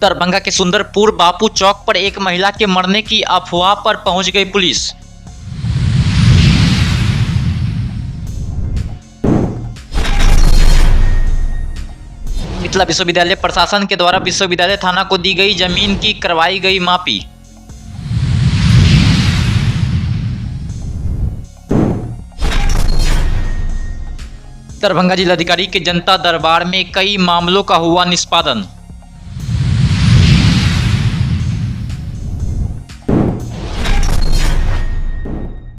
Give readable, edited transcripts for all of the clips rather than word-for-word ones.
दरभंगा के सुंदरपुर बापू चौक पर एक महिला के मरने की अफवाह पर पहुंच गई पुलिस। मिथिला विश्वविद्यालय प्रशासन के द्वारा विश्वविद्यालय थाना को दी गई जमीन की करवाई गई मापी। दरभंगा जिलाधिकारी के जनता दरबार में कई मामलों का हुआ निष्पादन।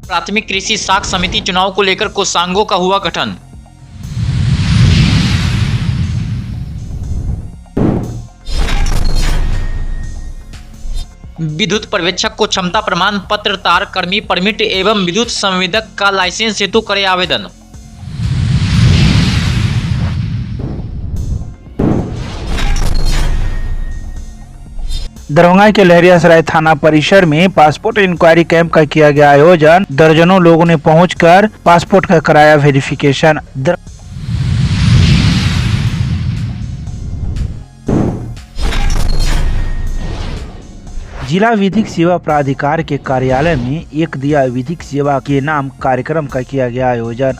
प्राथमिक कृषि साख समिति चुनाव को लेकर कोषांगों का हुआ गठन। विद्युत पर्यवेक्षक को क्षमता प्रमाण पत्र, तार कर्मी परमिट एवं विद्युत संवेदक का लाइसेंस हेतु करे आवेदन। दरभंगा के लहरियासराय थाना परिसर में पासपोर्ट इंक्वायरी कैंप का किया गया आयोजन। दर्जनों लोगों ने पहुंचकर पासपोर्ट का कराया वेरिफिकेशन। जिला विधिक सेवा प्राधिकार के कार्यालय में एक दिया विधिक सेवा के नाम कार्यक्रम का किया गया आयोजन।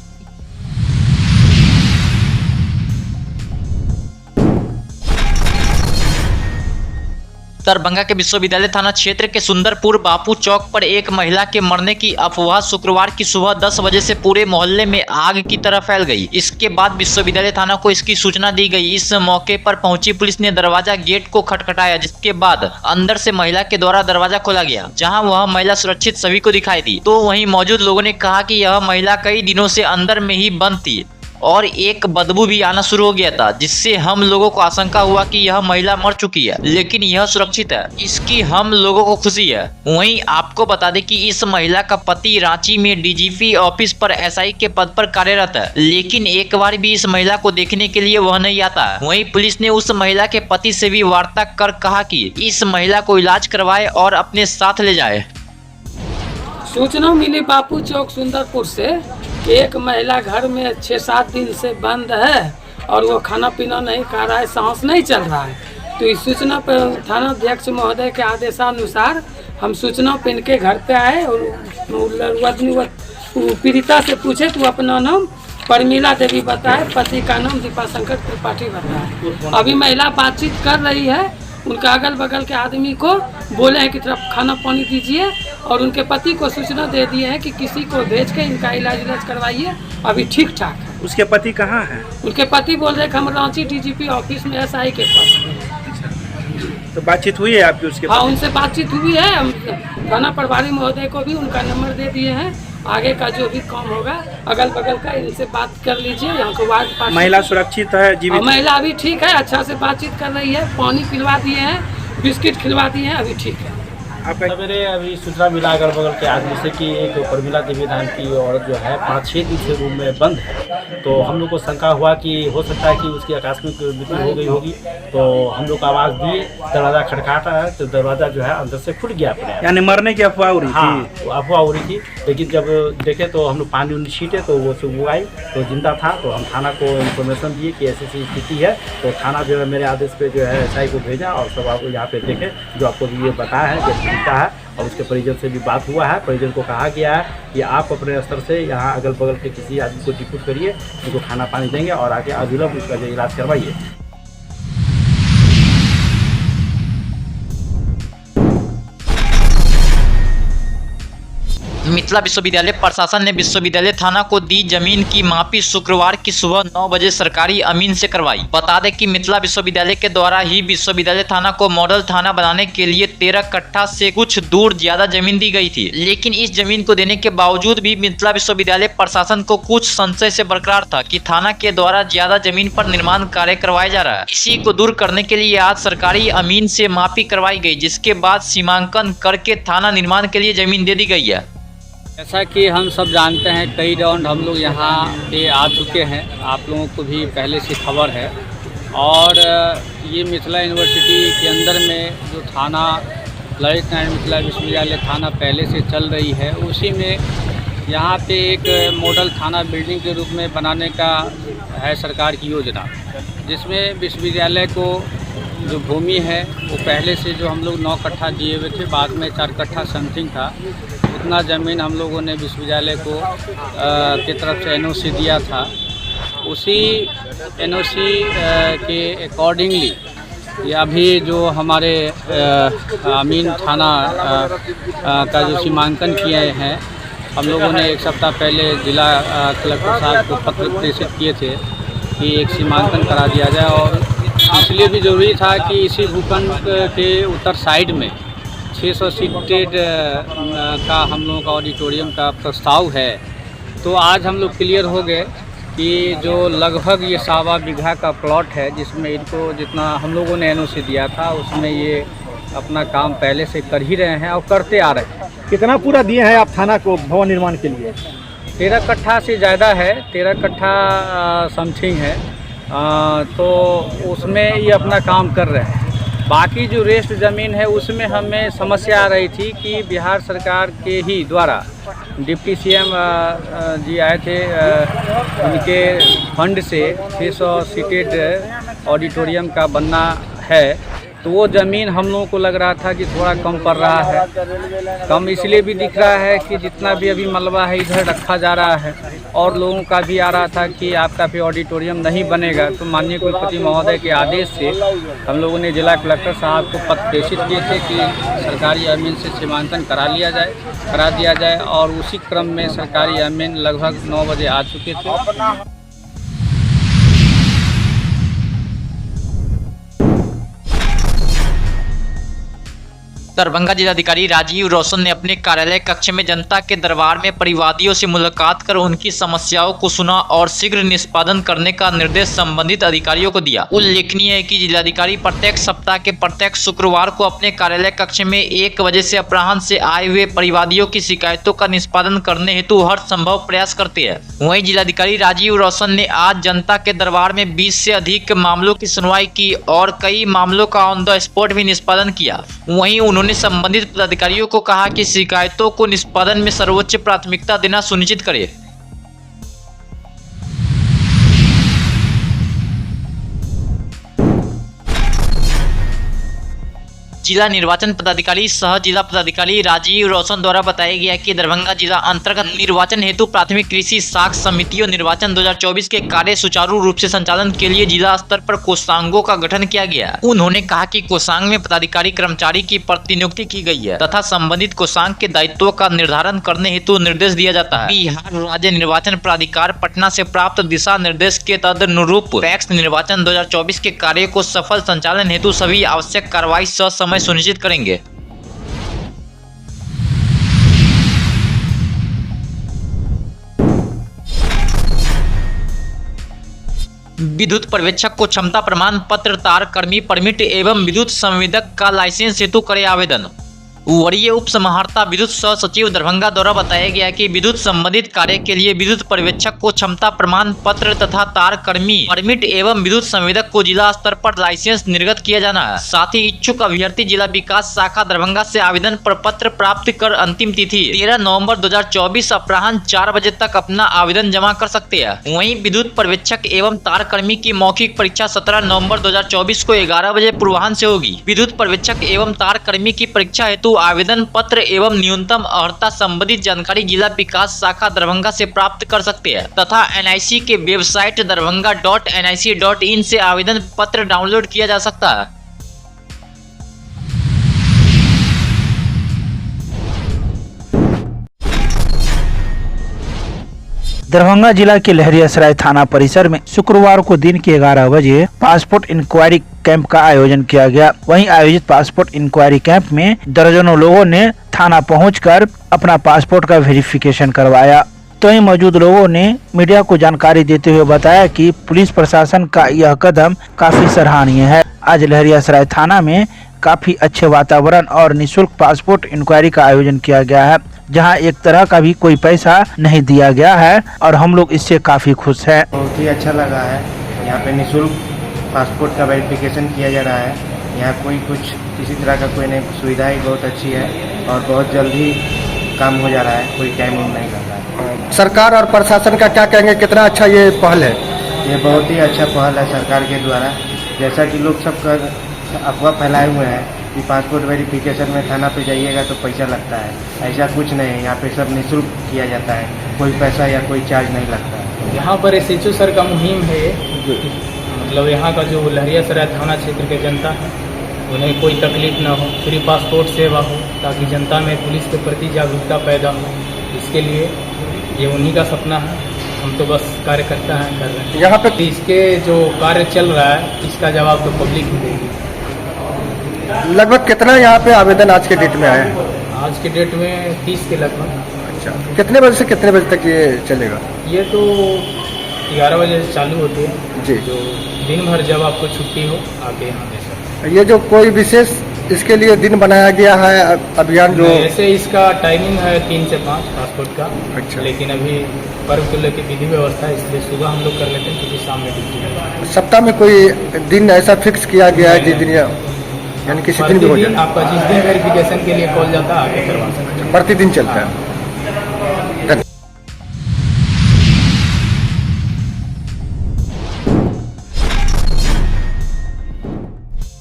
दरभंगा के विश्वविद्यालय थाना क्षेत्र के सुंदरपुर बापू चौक पर एक महिला के मरने की अफवाह शुक्रवार की सुबह 10 बजे से पूरे मोहल्ले में आग की तरह फैल गई। इसके बाद विश्वविद्यालय थाना को इसकी सूचना दी गई। इस मौके पर पहुंची पुलिस ने दरवाजा गेट को खटखटाया, जिसके बाद अंदर से महिला के द्वारा दरवाजा खोला गया, जहाँ वह महिला सुरक्षित सभी को दिखाई दी। तो वहीं मौजूद लोगों ने कहा कि यह महिला कई दिनों से अंदर में ही बंद थी और एक बदबू भी आना शुरू हो गया था, जिससे हम लोगों को आशंका हुआ कि यह महिला मर चुकी है, लेकिन यह सुरक्षित है। इसकी हम लोगों को खुशी है। वहीं आपको बता दें कि इस महिला का पति रांची में डीजीपी ऑफिस पर एसआई के पद पर कार्यरत है, लेकिन एक बार भी इस महिला को देखने के लिए वह नहीं आता है। वहीं पुलिस ने उस महिला के पति से भी वार्ता कर कहा कि इस महिला को इलाज करवाए और अपने साथ ले जाए। सूचना मिली बापू चौक सुंदरपुर से कि एक महिला घर में 6-7 दिन से बंद है और वो खाना पीना नहीं खा रहा है, सांस नहीं चल रहा है। तो इस सूचना पर थाना अध्यक्ष महोदय के आदेशानुसार हम सूचना पे इनके घर पे आए और पीड़िता से पूछे तो अपना नाम परमिला देवी बताए, पति का नाम दीपाशंकर त्रिपाठी बताए। अभी महिला बातचीत कर रही है। उनका अगल बगल के आदमी को बोले हैं कि तरफ खाना पानी दीजिए और उनके पति को सूचना दे दिए हैं कि किसी को भेज के इनका इलाज करवाइए, अभी ठीक ठाक है। उसके पति कहाँ हैं? उनके पति बोल रहे कि हम रांची डीजीपी ऑफिस में एसआई के पास। तो बातचीत हुई है आपकी उसके? हाँ, उनसे बातचीत हुई है। हम थाना प्रभारी महोदय को भी उनका नंबर दे दिए हैं। आगे का जो भी काम होगा अगल बगल का इनसे बात कर लीजिए। यहाँ को वार्ड महिला सुरक्षित है, जीवित? महिला अभी ठीक है, अच्छा से बातचीत कर रही है, पानी पिलवा दिए हैं, बिस्किट खिलवा दिए हैं, अभी ठीक है। सवेरे अभी सूचना मिला अगल बगल के आदमी से कि एक परमिला देवी नाम की औरत जो है 5-6 दिन से रूम में बंद है। तो हम लोग को शंका हुआ कि हो सकता है कि उसकी आकस्मिक मृत्यु हो गई होगी। तो हम लोग आवाज़ दिए, दरवाज़ा खटखटाता है तो दरवाज़ा जो है अंदर से खुल गया अपने। यानी मरने की अफवाह हो रही थी? हाँ, अफवाह हो रही थी, लेकिन जब देखे तो हम लोग पानी उनी छीटे तो वो सुबह आई तो जिंदा था। तो हम थाना को इन्फॉर्मेशन दिए कि ऐसी स्थिति है। तो थाना जो है मेरे आदेश पे जो है एसआई को भेजा और सब आपको यहाँ पे देखे जो आपको ये बताया है कि है। और उसके परिजन से भी बात हुआ है। परिजन को कहा गया है कि आप अपने स्तर से यहाँ अगल बगल के किसी आदमी को डिप्यूट करिए, उनको खाना पानी देंगे और आके अविलंब उसका जो इलाज करवाइए। मिथिला विश्वविद्यालय प्रशासन ने विश्वविद्यालय थाना को दी जमीन की मापी शुक्रवार की सुबह 9 बजे सरकारी अमीन से करवाई। बता दें कि मिथिला विश्वविद्यालय के द्वारा ही विश्वविद्यालय थाना को मॉडल थाना बनाने के लिए 13 कट्ठा से कुछ दूर ज्यादा जमीन दी गई थी, लेकिन इस जमीन को देने के बावजूद भी मिथिला विश्वविद्यालय प्रशासन को कुछ संशय से बरकरार था कि थाना के द्वारा ज्यादा जमीन पर निर्माण कार्य करवाया जा रहा है। इसी को दूर करने के लिए आज सरकारी अमीन से मापी करवाई गई, जिसके बाद सीमांकन करके थाना निर्माण के लिए जमीन दे दी गई है। जैसा कि हम सब जानते हैं, कई राउंड हम लोग यहाँ पे आ चुके हैं, आप लोगों को भी पहले से खबर है। और ये मिथिला यूनिवर्सिटी के अंदर में जो थाना ललित नारायण मिथिला विश्वविद्यालय थाना पहले से चल रही है, उसी में यहाँ पे एक मॉडल थाना बिल्डिंग के रूप में बनाने का है सरकार की योजना, जिसमें विश्वविद्यालय को जो भूमि है वो पहले से जो हम लोग 9 कट्ठा दिए हुए थे, बाद में 4 कट्ठा समथिंग था, उतना ज़मीन हम लोगों ने विश्वविद्यालय को की तरफ से NOC दिया था। उसी NOC के अकॉर्डिंगली ये अभी जो हमारे अमीन थाना का जो सीमांकन किए हैं, हम लोगों ने 1 सप्ताह पहले जिला कलेक्टर साहब को पत्र प्रेषित किए थे कि एक सीमांकन करा दिया जाए, और इसलिए भी ज़रूरी था कि इसी भूखंड के उत्तर साइड में 600 सीटेड का हम लोगों का ऑडिटोरियम का प्रस्ताव है। तो आज हम लोग क्लियर हो गए कि जो लगभग ये 1.25 बीघा का प्लॉट है, जिसमें इनको जितना हम लोगों ने NOC दिया था उसमें ये अपना काम पहले से कर ही रहे हैं और करते आ रहे हैं। कितना पूरा दिए हैं आप थाना को भवन निर्माण के लिए? 13 कट्ठा से ज़्यादा है, 13 कट्ठा समथिंग है, तो उसमें ये अपना काम कर रहे हैं। बाकी जो रेस्ट ज़मीन है उसमें हमें समस्या आ रही थी कि बिहार सरकार के ही द्वारा डिप्टी CM जी आए थे, उनके फंड से 600 सीटेड ऑडिटोरियम का बनना है, तो वो ज़मीन हम लोगों को लग रहा था कि थोड़ा कम पड़ रहा है। कम इसलिए भी दिख रहा है कि जितना भी अभी मलबा है इधर रखा जा रहा है, और लोगों का भी आ रहा था कि आपका भी ऑडिटोरियम नहीं बनेगा। तो माननीय कुलपति महोदय के आदेश से हम लोगों ने जिला कलेक्टर साहब को पत्र प्रेषित किए थे कि सरकारी ज़मीन से सीमांकन करा दिया जाए, और उसी क्रम में सरकारी ज़मीन लगभग 9 बजे आ चुके थे। दरभंगा जिलाधिकारी राजीव रौशन ने अपने कार्यालय कक्ष में जनता के दरबार में परिवादियों से मुलाकात कर उनकी समस्याओं को सुना और शीघ्र निष्पादन करने का निर्देश संबंधित अधिकारियों को दिया। उल्लेखनीय है कि जिलाधिकारी प्रत्येक सप्ताह के प्रत्येक शुक्रवार को अपने कार्यालय कक्ष में 1 बजे से अपराह्न से आए हुए परिवादियों की शिकायतों का निष्पादन करने हेतु हर संभव प्रयास करते हैं। वहीं जिलाधिकारी राजीव रौशन ने आज जनता के दरबार में 20 से अधिक मामलों की सुनवाई की और कई मामलों का ऑन द स्पॉट भी निष्पादन किया। वहीं उन्होंने संबंधित पदाधिकारियों को कहा कि शिकायतों को निष्पादन में सर्वोच्च प्राथमिकता देना सुनिश्चित करें। जिला निर्वाचन पदाधिकारी सह जिला पदाधिकारी राजीव रौशन द्वारा बताया गया कि दरभंगा जिला अंतर्गत निर्वाचन हेतु प्राथमिक कृषि साख समितियों निर्वाचन 2024 के कार्य सुचारू रूप से संचालन के लिए जिला स्तर पर कोषांगों का गठन किया गया। उन्होंने कहा कि कोषांग में पदाधिकारी कर्मचारी की प्रतिनियुक्ति की गई है तथा संबंधित कोषांग के दायित्वों का निर्धारण करने हेतु निर्देश दिया जाता है। बिहार राज्य निर्वाचन प्राधिकार पटना से प्राप्त दिशा निर्देश के तदनुरूप पैक्स निर्वाचन 2024 के कार्य को सफल संचालन हेतु सभी आवश्यक कार्रवाई ससमय सुनिश्चित करेंगे। विद्युत पर्यवेक्षक को क्षमता प्रमाण पत्र, तार कर्मी परमिट एवं विद्युत संवेदक का लाइसेंस हेतु करे आवेदन। वरीय उप समाहर्ता विद्युत सह सचिव दरभंगा द्वारा बताया गया कि विद्युत संबंधित कार्य के लिए विद्युत पर्यवेक्षक को क्षमता प्रमाण पत्र तथा तार कर्मी परमिट एवं विद्युत संवेदक को जिला स्तर पर लाइसेंस निर्गत किया जाना है। साथ ही इच्छुक अभ्यर्थी जिला विकास शाखा दरभंगा से आवेदन पत्र प्राप्त कर अंतिम तिथि 13 नवंबर 2024 अपराह्न 4 बजे तक अपना आवेदन जमा कर सकते हैं। वहीं विद्युत पर्यवेक्षक एवं तार कर्मी की मौखिक परीक्षा 17 नवंबर 2024 को 11 बजे पूर्वाह्न से होगी। विद्युत पर्यवेक्षक एवं तार कर्मी की परीक्षा हेतु आवेदन पत्र एवं न्यूनतम अर्हता संबंधित जानकारी जिला विकास शाखा दरभंगा से प्राप्त कर सकते हैं तथा NIC के वेबसाइट darbhanga.nic.in से आवेदन पत्र डाउनलोड किया जा सकता है। दरभंगा जिला के लहरियासराय थाना परिसर में शुक्रवार को दिन के 11 बजे पासपोर्ट इंक्वायरी कैंप का आयोजन किया गया। वहीं आयोजित पासपोर्ट इंक्वायरी कैंप में दर्जनों लोगों ने थाना पहुंचकर अपना पासपोर्ट का वेरिफिकेशन करवाया। तो वहीं मौजूद लोगों ने मीडिया को जानकारी देते हुए बताया कि पुलिस प्रशासन का यह कदम काफी सराहनीय है। आज लहरियासराय थाना में काफी अच्छे वातावरण और निःशुल्क पासपोर्ट इंक्वायरी का आयोजन किया गया है, जहां एक तरह का भी कोई पैसा नहीं दिया गया है और हम लोग इससे काफी खुश हैं। बहुत ही अच्छा लगा है। यहाँ पे निःशुल्क पासपोर्ट का वेरिफिकेशन किया जा रहा है। यहाँ कोई कुछ किसी तरह का कोई नहीं, सुविधा ही बहुत अच्छी है और बहुत जल्दी काम हो जा रहा है, कोई टाइम नहीं लग रहा है। सरकार और प्रशासन का क्या कहेंगे, कितना अच्छा ये पहल है? ये बहुत ही अच्छा पहल है सरकार के द्वारा। जैसा कि लोग सब अफवाह फैलाए हुए हैं कि पासपोर्ट वेरिफिकेशन में थाना पे जाइएगा तो पैसा लगता है। ऐसा कुछ नहीं है, यहाँ पे सब निःशुल्क किया जाता है, कोई पैसा या कोई चार्ज नहीं लगता है। यहाँ पर एसएचओ सर का मुहिम है ये, मतलब यहाँ का जो लहरियासराय थाना क्षेत्र के जनता है उन्हें कोई तकलीफ ना हो, फ्री पासपोर्ट सेवा हो, ताकि जनता में पुलिस के प्रति जागरूकता पैदा हो। इसके लिए ये उन्हीं का सपना है, हम तो बस कार्यकर्ता हैं, कर रहे हैं। यहाँ पे इसके जो कार्य चल रहा है इसका जवाब तो पब्लिक ही देगी। लगभग कितना यहाँ पे आवेदन आज के डेट में आया है? आज के डेट में 30 के लगभग। अच्छा, कितने बजे से कितने बजे तक ये चलेगा? ये तो 11 बजे से चालू होती है जी। जो दिन भर जब आपको छुट्टी हो आके यहाँ दे सकते। ये जो कोई विशेष इसके लिए दिन बनाया गया है अभियान जो? ऐसे इसका टाइमिंग है 3 से 5 पासपोर्ट का। अच्छा। लेकिन अभी पर्व को लेकर विधि व्यवस्था है, इसलिए सुबह हम लोग कर लेते हैं क्योंकि शाम में ड्यूटी है। सप्ताह में कोई दिन ऐसा फिक्स किया गया है जिस दिन यानी किसी दिन भी हो प्रतिदिन जाए? आपका जिस दिन वेरिफिकेशन के लिए कॉल जाता है आके करवा सकते हैं। प्रतिदिन चलता है।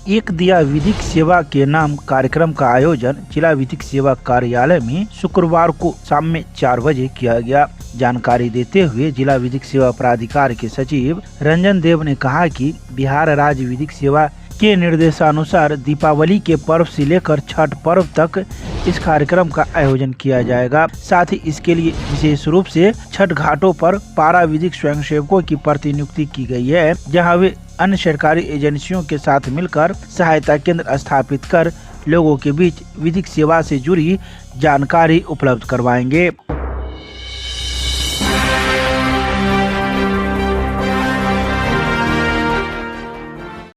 एक दिया विधिक सेवा के नाम कार्यक्रम का आयोजन जिला विधिक सेवा कार्यालय में शुक्रवार को शाम में 4 बजे किया गया। जानकारी देते हुए जिला विधिक सेवा प्राधिकार के सचिव रंजन देव ने कहा कि बिहार राज्य विधिक सेवा के निर्देशानुसार दीपावली के पर्व से लेकर छठ पर्व तक इस कार्यक्रम का आयोजन किया जाएगा। साथ ही इसके लिए विशेष रूप से छठ घाटों पर पारा विधिक स्वयंसेवकों की प्रतिनियुक्ति की गई है, जहां वे अन्य सरकारी एजेंसियों के साथ मिलकर सहायता केंद्र स्थापित कर लोगों के बीच विधिक सेवा से जुड़ी जानकारी उपलब्ध करवाएंगे।